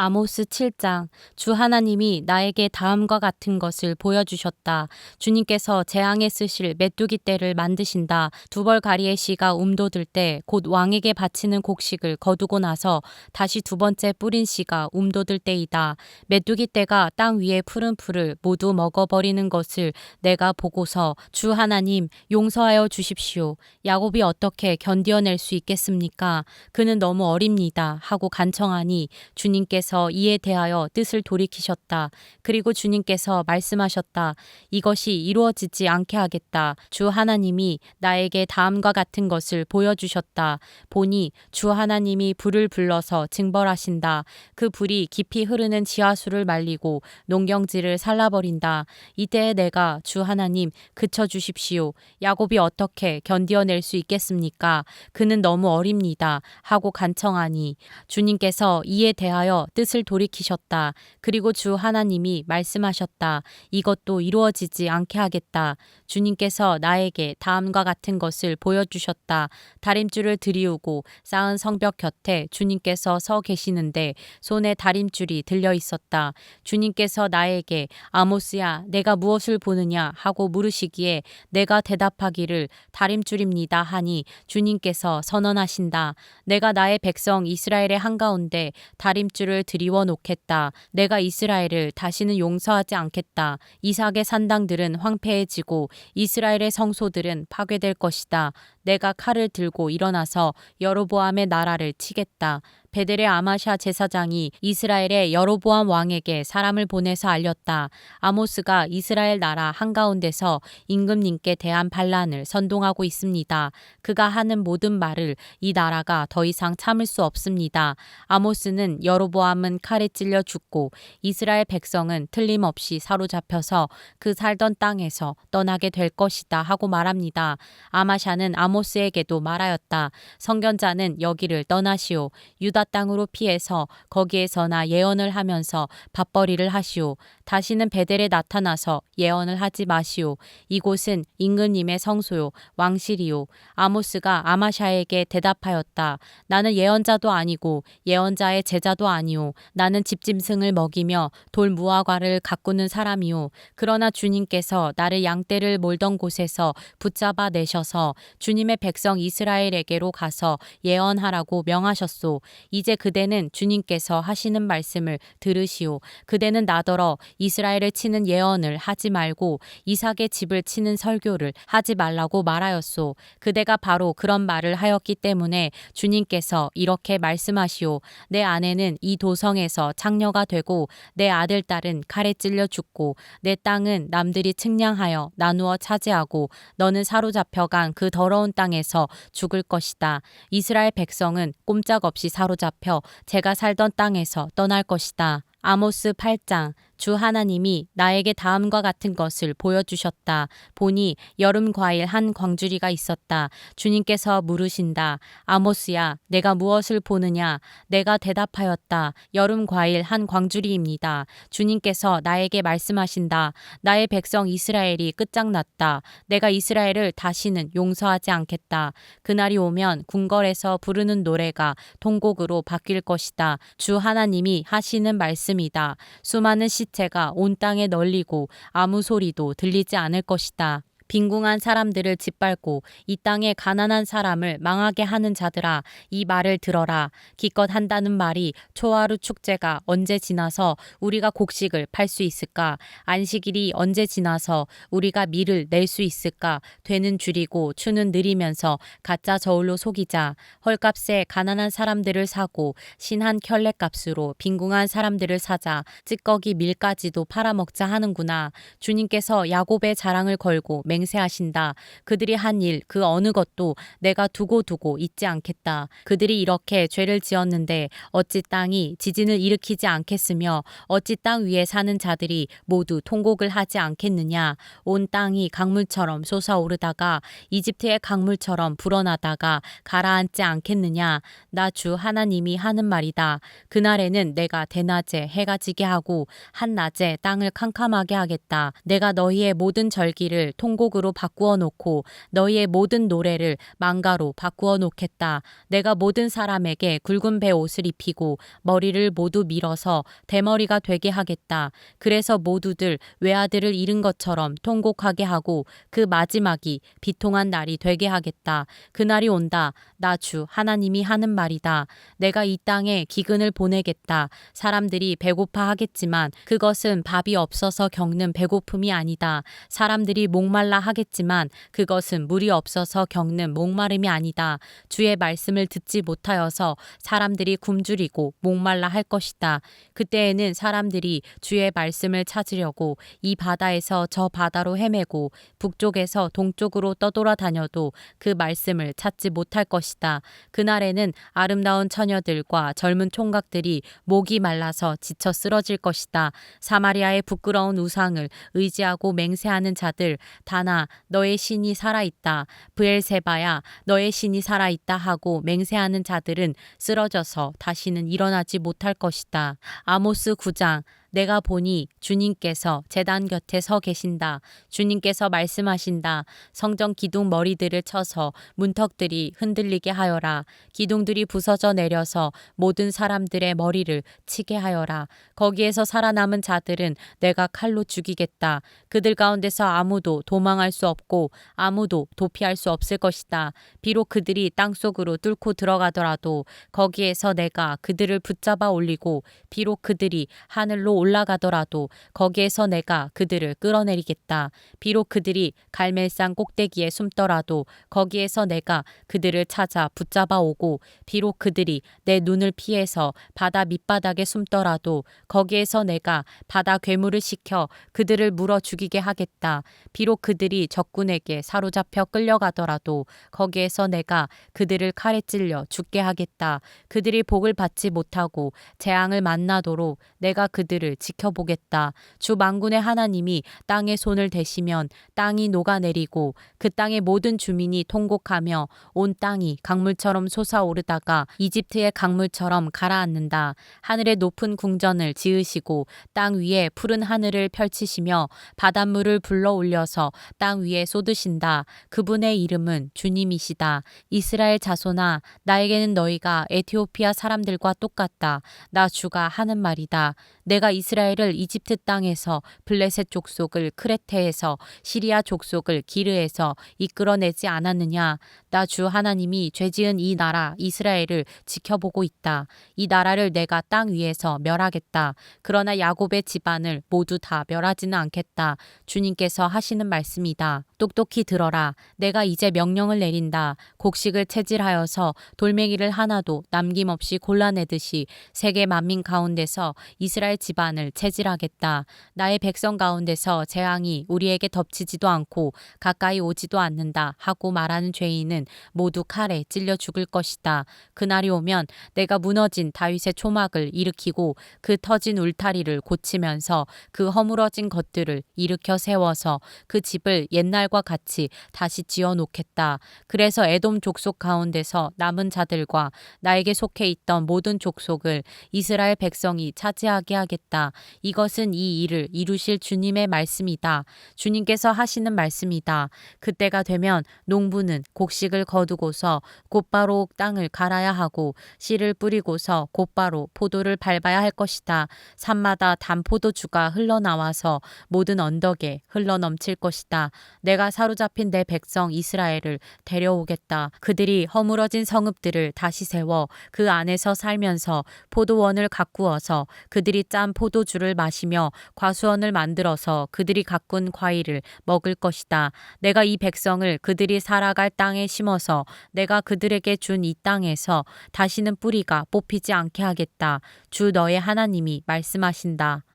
아모스 7장. 주 하나님이 나에게 다음과 같은 것을 보여주셨다. 주님께서 재앙에 쓰실 메뚜기 떼를 만드신다. 두 벌 가리의 씨가 움돋을 때 곧 왕에게 바치는 곡식을 거두고 나서 다시 두 번째 뿌린 씨가 움돋을 때이다. 메뚜기 떼가 땅 위의 푸른 풀을 모두 먹어버리는 것을 내가 보고서 주 하나님 용서하여 주십시오. 야곱이 어떻게 견디어낼 수 있겠습니까? 그는 너무 어립니다. 하고 간청하니 주님께서 이에 대하여 뜻을 돌이키셨다. 그리고 주님께서 말씀하셨다. 이것이 이루어지지 않게 하겠다. 주 하나님이 나에게 다음과 같은 것을 보여주셨다. 보니 주 하나님이 불을 불러서 징벌하신다. 그 불이 깊이 흐르는 지하수를 말리고 농경지를 살라버린다. 이때에 내가 주 하나님 그쳐 주십시오. 야곱이 어떻게 견디어낼 수 있겠습니까? 그는 너무 어립니다. 하고 간청하니 주님께서 이에 대하여 뜻을 돌이키셨다. 그리고 주 하나님이 말씀하셨다. 이것도 이루어지지 않게 하겠다. 주님께서 나에게 다음과 같은 것을 보여주셨다. 다림줄을 들이우고 쌓은 성벽 곁에 주님께서 서 계시는데 손에 다림줄이 들려 있었다. 주님께서 나에게 아모스야 내가 무엇을 보느냐 하고 물으시기에 내가 대답하기를 다림줄입니다 하니 주님께서 선언하신다. 내가 나의 백성 이스라엘의 한가운데 다림줄을 드리워 놓겠다. 내가 이스라엘을 다시는 용서하지 않겠다. 이삭의 산당들은 황폐해지고 이스라엘의 성소들은 파괴될 것이다. 내가 칼을 들고 일어나서 여로보암의 나라를 치겠다. 베델의 아마샤 제사장이 이스라엘의 여로보암 왕에게 사람을 보내서 알렸다. 아모스가 이스라엘 나라 한가운데서 임금님께 대한 반란을 선동하고 있습니다. 그가 하는 모든 말을 이 나라가 더 이상 참을 수 없습니다. 아모스는 여로보암은 칼에 찔려 죽고 이스라엘 백성은 틀림없이 사로잡혀서 그 살던 땅에서 떠나게 될 것이다 하고 말합니다. 아마샤는 아모스에게도 말하였다. 선견자는 여기를 떠나시오. 유다 땅으로 피해서 거기에서나 예언을 하면서 밥벌이를 하시오. 다시는 베델에 나타나서 예언을 하지 마시오. 이곳은 임금님의 성소요 왕실이요. 아모스가 아마샤에게 대답하였다. 나는 예언자도 아니고 예언자의 제자도 아니오. 나는 집짐승을 먹이며 돌 무화과를 가꾸는 사람이오. 그러나 주님께서 나를 양떼를 몰던 곳에서 붙잡아 내셔서 주님의 백성 이스라엘에게로 가서 예언하라고 명하셨소. 이제 그대는 주님께서 하시는 말씀을 들으시오. 그대는 나더러 이스라엘을 치는 예언을 하지 말고 이삭의 집을 치는 설교를 하지 말라고 말하였소. 그대가 바로 그런 말을 하였기 때문에 주님께서 이렇게 말씀하시오. 내 아내는 이 도성에서 창녀가 되고 내 아들 딸은 칼에 찔려 죽고 내 땅은 남들이 측량하여 나누어 차지하고 너는 사로잡혀간 그 더러운 땅에서 죽을 것이다. 이스라엘 백성은 꼼짝없이 사로잡혀 제가 살던 땅에서 떠날 것이다. 아모스 8장. 주 하나님이 나에게 다음과 같은 것을 보여주셨다. 보니 여름 과일 한 광주리가 있었다. 주님께서 물으신다. 아모스야, 내가 무엇을 보느냐? 내가 대답하였다. 여름 과일 한 광주리입니다. 주님께서 나에게 말씀하신다. 나의 백성 이스라엘이 끝장났다. 내가 이스라엘을 다시는 용서하지 않겠다. 그날이 오면 궁궐에서 부르는 노래가 통곡으로 바뀔 것이다. 주 하나님이 하시는 말씀이다. 수많은 시체가 온 땅에 널리고 아무 소리도 들리지 않을 것이다. 빈궁한 사람들을 짓밟고 이 땅에 가난한 사람을 망하게 하는 자들아, 이 말을 들어라. 기껏 한다는 말이 초하루 축제가 언제 지나서 우리가 곡식을 팔 수 있을까? 안식일이 언제 지나서 우리가 밀을 낼 수 있을까? 되는 줄이고 추는 느리면서 가짜 저울로 속이자. 헐값에 가난한 사람들을 사고 신한 켤레값으로 빈궁한 사람들을 사자. 찌꺼기 밀까지도 팔아먹자 하는구나. 주님께서 야곱의 자랑을 걸고 맹세하신다. 그들이 한 일 그 어느 것도 내가 두고 잊지 않겠다. 그들이 이렇게 죄를 지었는데 어찌 땅이 지진을 일으키지 않겠으며 어찌 땅 위에 사는 자들이 모두 통곡을 하지 않겠느냐. 온 땅이 강물처럼 솟아오르다가 이집트의 강물처럼 불어나다가 가라앉지 않겠느냐. 나 주 하나님이 하는 말이다. 그날에는 내가 대낮에 해가 지게 하고 한낮에 땅을 캄캄하게 하겠다. 내가 너희의 모든 절기를 통곡 흑옥으로 바꾸어 놓고 너희의 모든 노래를 망가로 바꾸어 놓겠다. 내가 모든 사람에게 굵은 베옷을 입히고 머리를 모두 밀어서 대머리가 되게 하겠다. 그래서 모두들 외아들을 잃은 것처럼 통곡하게 하고 그 마지막이 비통한 날이 되게 하겠다. 그날이 온다. 나 주 하나님이 하는 말이다. 내가 이 땅에 기근을 보내겠다. 사람들이 배고파 하겠지만 그것은 밥이 없어서 겪는 배고픔이 아니다. 사람들이 목말라 하겠지만 그것은 물이 없어서 겪는 목마름이 아니다. 주의 말씀을 듣지 못하여서 사람들이 굶주리고 목말라 할 것이다. 그때에는 사람들이 주의 말씀을 찾으려고 이 바다에서 저 바다로 헤매고 북쪽에서 동쪽으로 떠돌아다녀도 그 말씀을 찾지 못할 것이다. 그날에는 아름다운 처녀들과 젊은 총각들이 목이 말라서 지쳐 쓰러질 것이다. 사마리아의 부끄러운 우상을 의지하고 맹세하는 자들, 다나 너의 신이 살아있다. 브엘세바야 너의 신이 살아있다 하고 맹세하는 자들은 쓰러져서 다시는 일어나지 못할 것이다. 아모스 9장. 내가 보니 주님께서 제단 곁에 서 계신다. 주님께서 말씀하신다. 성전 기둥 머리들을 쳐서 문턱들이 흔들리게 하여라. 기둥들이 부서져 내려서 모든 사람들의 머리를 치게 하여라. 거기에서 살아남은 자들은 내가 칼로 죽이겠다. 그들 가운데서 아무도 도망할 수 없고 아무도 도피할 수 없을 것이다. 비록 그들이 땅속으로 뚫고 들어가더라도 거기에서 내가 그들을 붙잡아 올리고 비록 그들이 하늘로 올라가더라도 거기에서 내가 그들을 끌어내리겠다. 비록 그들이 갈멜산 꼭대기에 숨더라도 거기에서 내가 그들을 찾아 붙잡아 오고 비록 그들이 내 눈을 피해서 바다 밑바닥에 숨더라도 거기에서 내가 바다 괴물을 시켜 그들을 물어 죽이게 하겠다. 비록 그들이 적군에게 사로잡혀 끌려가더라도 거기에서 내가 그들을 칼에 찔려 죽게 하겠다. 그들이 복을 받지 못하고 재앙을 만나도록 내가 그들을 지켜보겠다. 주 만군의 하나님이 땅에 손을 대시면 땅이 녹아내리고 그 땅의 모든 주민이 통곡하며 온 땅이 강물처럼 솟아오르다가 이집트의 강물처럼 가라앉는다. 하늘의 높은 궁전을 지으시고 땅 위에 푸른 하늘을 펼치시며 바닷물을 불러 올려서 땅 위에 쏟으신다. 그분의 이름은 주님이시다. 이스라엘 자손아, 나에게는 너희가 에티오피아 사람들과 똑같다. 나 주가 하는 말이다. 내가 이스라엘을 이집트 땅에서 블레셋 족속을 크레테에서 시리아 족속을 기르에서 이끌어내지 않았느냐. 나 주 하나님이 죄지은 이 나라 이스라엘을 지켜보고 있다. 이 나라를 내가 땅 위에서 멸하겠다. 그러나 야곱의 집안을 모두 다 멸하지는 않겠다. 주님께서 하시는 말씀이다. 똑똑히 들어라. 내가 이제 명령을 내린다. 곡식을 채질하여서 돌멩이를 하나도 남김없이 골라내듯이 세계 만민 가운데서 이스라엘 집안을 채질하겠다. 나의 백성 가운데서 재앙이 우리에게 덮치지도 않고 가까이 오지도 않는다 하고 말하는 죄인은 모두 칼에 찔려 죽을 것이다. 그날이 오면 내가 무너진 다윗의 초막을 일으키고 그 터진 울타리를 고치면서 그 허물어진 것들을 일으켜 세워서 그 집을 옛날과 같이 다시 지어 놓겠다. 그래서 에돔 족속 가운데서 남은 자들과 나에게 속해 있던 모든 족속을 이스라엘 백성이 차지하게 하겠다. 이것은 이 일을 이루실 주님의 말씀이다. 주님께서 하시는 말씀이다. 그때가 되면 농부는 곡식을 거두고서 곧바로 땅을 갈아야 하고 씨를 뿌리고서 곧바로 포도를 밟아야 할 것이다. 산마다 단 포도주가 흘러나와서 모든 언덕에 흘러넘칠 것이다. 내가 사로잡힌 내 백성 이스라엘을 데려오겠다. 그들이 허물어진 성읍들을 다시 세워 그 안에서 살면서 포도원을 가꾸어서 그들이 짠 포도주를 마시며 과수원을 만들어서 그들이 가꾼 과일을 먹을 것이다. 내가 이 백성을 그들이 살아갈 땅에 심어서 내가 그들에게 준 이 땅에서 다시는 뿌리가 뽑히지 않게 하겠다. 주 너의 하나님이 말씀하신다.